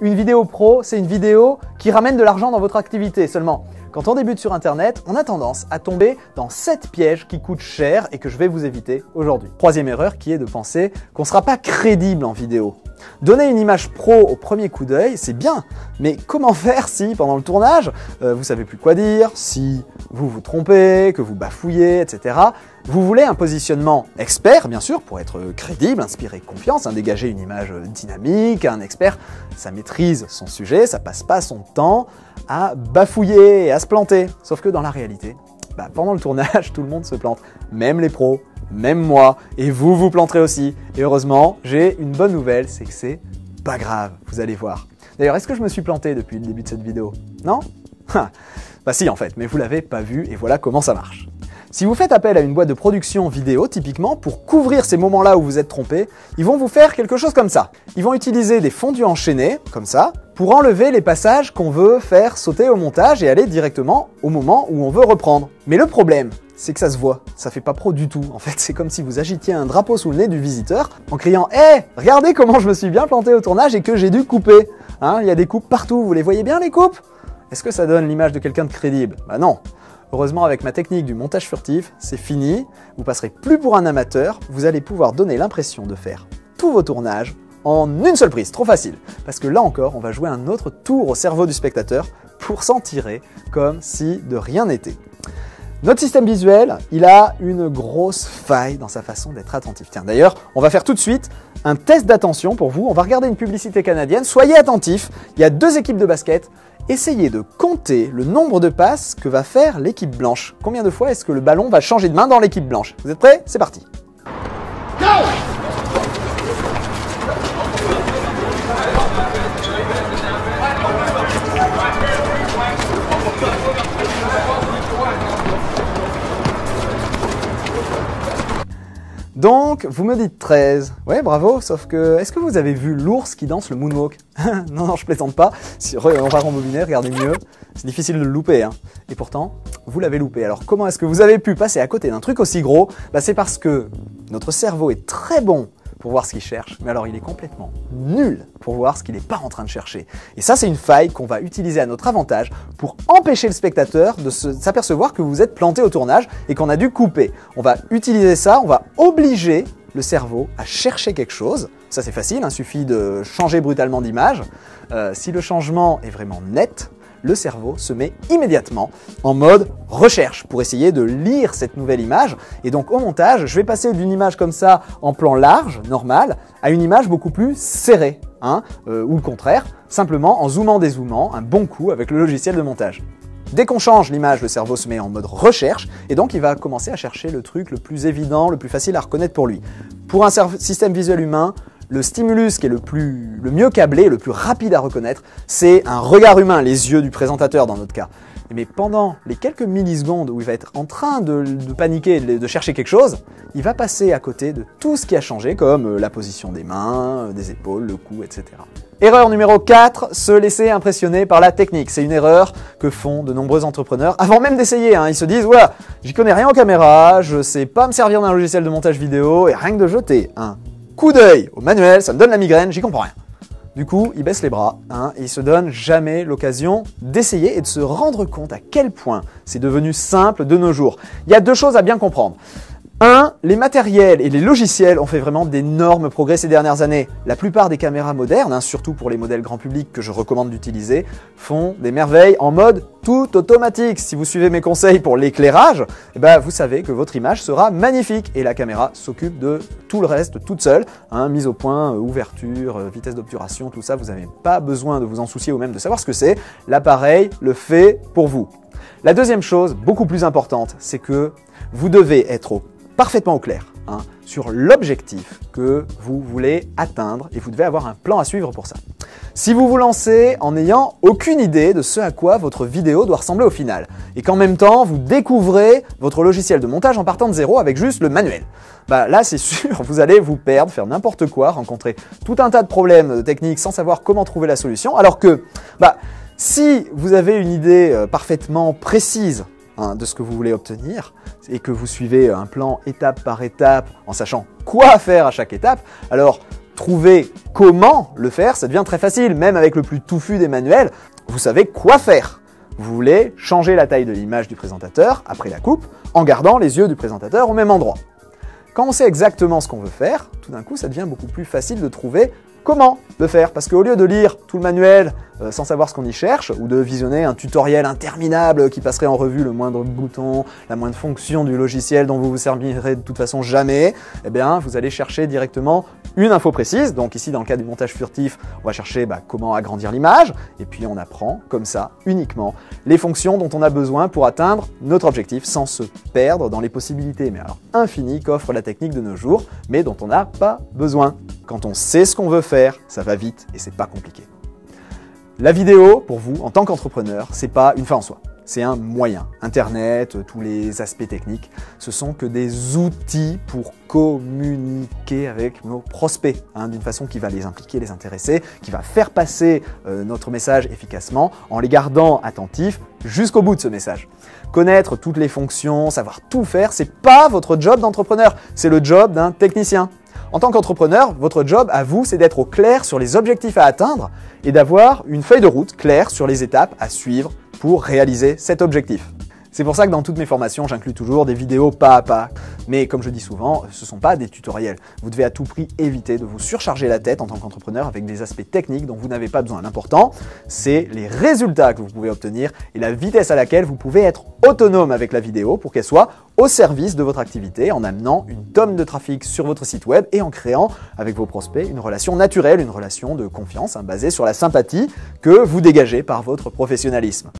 Une vidéo pro, c'est une vidéo qui ramène de l'argent dans votre activité. Seulement, quand on débute sur Internet, on a tendance à tomber dans 7 pièges qui coûtent cher et que je vais vous éviter aujourd'hui. Troisième erreur qui est de penser qu'on ne sera pas crédible en vidéo. Donner une image pro au premier coup d'œil, c'est bien, mais comment faire si, pendant le tournage, vous savez plus quoi dire, si vous vous trompez, que vous bafouillez, etc. Vous voulez un positionnement expert, bien sûr, pour être crédible, inspirer confiance, dégager une image dynamique. Un expert, ça maîtrise son sujet, ça passe pas son temps à bafouiller et à se planter. Sauf que dans la réalité, pendant le tournage, tout le monde se plante, même les pros. Même moi, et vous vous planterez aussi. Et heureusement, j'ai une bonne nouvelle, c'est que c'est pas grave, vous allez voir. D'ailleurs, est-ce que je me suis planté depuis le début de cette vidéo? Non? Bah si en fait, mais vous l'avez pas vu et voilà comment ça marche. Si vous faites appel à une boîte de production vidéo, typiquement, pour couvrir ces moments-là où vous êtes trompé, ils vont vous faire quelque chose comme ça. Ils vont utiliser des fondus enchaînés, comme ça, pour enlever les passages qu'on veut faire sauter au montage et aller directement au moment où on veut reprendre. Mais le problème, c'est que ça se voit, ça fait pas pro du tout. En fait, c'est comme si vous agitiez un drapeau sous le nez du visiteur en criant « Hey, regardez comment je me suis bien planté au tournage et que j'ai dû couper !» Il y a des coupes partout, vous les voyez bien les coupes? Est-ce que ça donne l'image de quelqu'un de crédible? Bah non. Heureusement, avec ma technique du montage furtif, c'est fini, vous passerez plus pour un amateur, vous allez pouvoir donner l'impression de faire tous vos tournages en une seule prise, trop facile. Parce que là encore, on va jouer un autre tour au cerveau du spectateur pour s'en tirer comme si de rien n'était. Notre système visuel, il a une grosse faille dans sa façon d'être attentif. Tiens, d'ailleurs, on va faire tout de suite un test d'attention pour vous. On va regarder une publicité canadienne. Soyez attentifs, il y a 2 équipes de basket. Essayez de compter le nombre de passes que va faire l'équipe blanche. Combien de fois est-ce que le ballon va changer de main dans l'équipe blanche? Vous êtes prêts? C'est parti. Go! Donc, vous me dites 13. Ouais, bravo, sauf que, est-ce que vous avez vu l'ours qui danse le moonwalk? Non, je plaisante pas. On va rembobiner, regardez mieux. C'est difficile de le louper, Et pourtant, vous l'avez loupé. Alors, comment est-ce que vous avez pu passer à côté d'un truc aussi gros? C'est parce que notre cerveau est très bon pour voir ce qu'il cherche, mais alors il est complètement nul pour voir ce qu'il n'est pas en train de chercher. Et ça, c'est une faille qu'on va utiliser à notre avantage pour empêcher le spectateur de s'apercevoir que vous êtes planté au tournage et qu'on a dû couper. On va utiliser ça, on va obliger le cerveau à chercher quelque chose. Ça, c'est facile, il suffit de changer brutalement d'image. Si le changement est vraiment net, le cerveau se met immédiatement en mode recherche pour essayer de lire cette nouvelle image. Et donc au montage, je vais passer d'une image comme ça en plan large, normal, à une image beaucoup plus serrée, ou le contraire, simplement en zoomant, dézoomant, un bon coup avec le logiciel de montage. Dès qu'on change l'image, le cerveau se met en mode recherche et donc il va commencer à chercher le truc le plus évident, le plus facile à reconnaître pour lui. Pour un système visuel humain, le stimulus qui est le mieux câblé, le plus rapide à reconnaître, c'est un regard humain, les yeux du présentateur dans notre cas. Mais pendant les quelques millisecondes où il va être en train de paniquer, de chercher quelque chose, il va passer à côté de tout ce qui a changé, comme la position des mains, des épaules, le cou, etc. Erreur numéro 4, se laisser impressionner par la technique. C'est une erreur que font de nombreux entrepreneurs avant même d'essayer. Ils se disent « Voilà, j'y connais rien en caméra, je sais pas me servir d'un logiciel de montage vidéo et rien que de jeter un coup d'œil au manuel, ça me donne la migraine, j'y comprends rien. » Du coup, il baisse les bras et il se donne jamais l'occasion d'essayer et de se rendre compte à quel point c'est devenu simple de nos jours. Il y a 2 choses à bien comprendre. 1, les matériels et les logiciels ont fait vraiment d'énormes progrès ces dernières années. La plupart des caméras modernes, surtout pour les modèles grand public que je recommande d'utiliser, font des merveilles en mode tout automatique. Si vous suivez mes conseils pour l'éclairage, vous savez que votre image sera magnifique et la caméra s'occupe de tout le reste toute seule. Mise au point, ouverture, vitesse d'obturation, tout ça, vous n'avez pas besoin de vous en soucier ou même de savoir ce que c'est. L'appareil le fait pour vous. La deuxième chose, beaucoup plus importante, c'est que vous devez être parfaitement au clair sur l'objectif que vous voulez atteindre et vous devez avoir un plan à suivre pour ça. Si vous vous lancez en n'ayant aucune idée de ce à quoi votre vidéo doit ressembler au final et qu'en même temps vous découvrez votre logiciel de montage en partant de zéro avec juste le manuel, là c'est sûr, vous allez vous perdre, faire n'importe quoi, rencontrer tout un tas de problèmes techniques sans savoir comment trouver la solution, alors que si vous avez une idée parfaitement précise de ce que vous voulez obtenir et que vous suivez un plan étape par étape en sachant quoi faire à chaque étape, alors Trouver comment le faire, ça devient très facile. Même avec le plus touffu des manuels, vous savez quoi faire. Vous voulez changer la taille de l'image du présentateur après la coupe en gardant les yeux du présentateur au même endroit. Quand on sait exactement ce qu'on veut faire, tout d'un coup ça devient beaucoup plus facile de trouver comment le faire. Parce qu'au lieu de lire tout le manuel sans savoir ce qu'on y cherche, ou de visionner un tutoriel interminable qui passerait en revue le moindre bouton, la moindre fonction du logiciel dont vous vous servirez de toute façon jamais, eh bien vous allez chercher directement une info précise. Donc ici dans le cas du montage furtif, on va chercher comment agrandir l'image, et puis on apprend comme ça uniquement les fonctions dont on a besoin pour atteindre notre objectif sans se perdre dans les possibilités, mais alors infinies, qu'offre la technique de nos jours, mais dont on n'a pas besoin. Quand on sait ce qu'on veut faire, ça va vite et c'est pas compliqué. La vidéo, pour vous, en tant qu'entrepreneur, c'est pas une fin en soi. C'est un moyen. Internet, tous les aspects techniques, ce sont que des outils pour communiquer avec nos prospects, d'une façon qui va les impliquer, les intéresser, qui va faire passer notre message efficacement en les gardant attentifs jusqu'au bout de ce message. Connaître toutes les fonctions, savoir tout faire, c'est pas votre job d'entrepreneur, c'est le job d'un technicien. En tant qu'entrepreneur, votre job à vous, c'est d'être au clair sur les objectifs à atteindre et d'avoir une feuille de route claire sur les étapes à suivre pour réaliser cet objectif. C'est pour ça que dans toutes mes formations, j'inclus toujours des vidéos pas à pas. Mais comme je dis souvent, ce ne sont pas des tutoriels. Vous devez à tout prix éviter de vous surcharger la tête en tant qu'entrepreneur avec des aspects techniques dont vous n'avez pas besoin. L'important, c'est les résultats que vous pouvez obtenir et la vitesse à laquelle vous pouvez être autonome avec la vidéo pour qu'elle soit au service de votre activité en amenant une tonne de trafic sur votre site web et en créant avec vos prospects une relation naturelle, une relation de confiance basée sur la sympathie que vous dégagez par votre professionnalisme.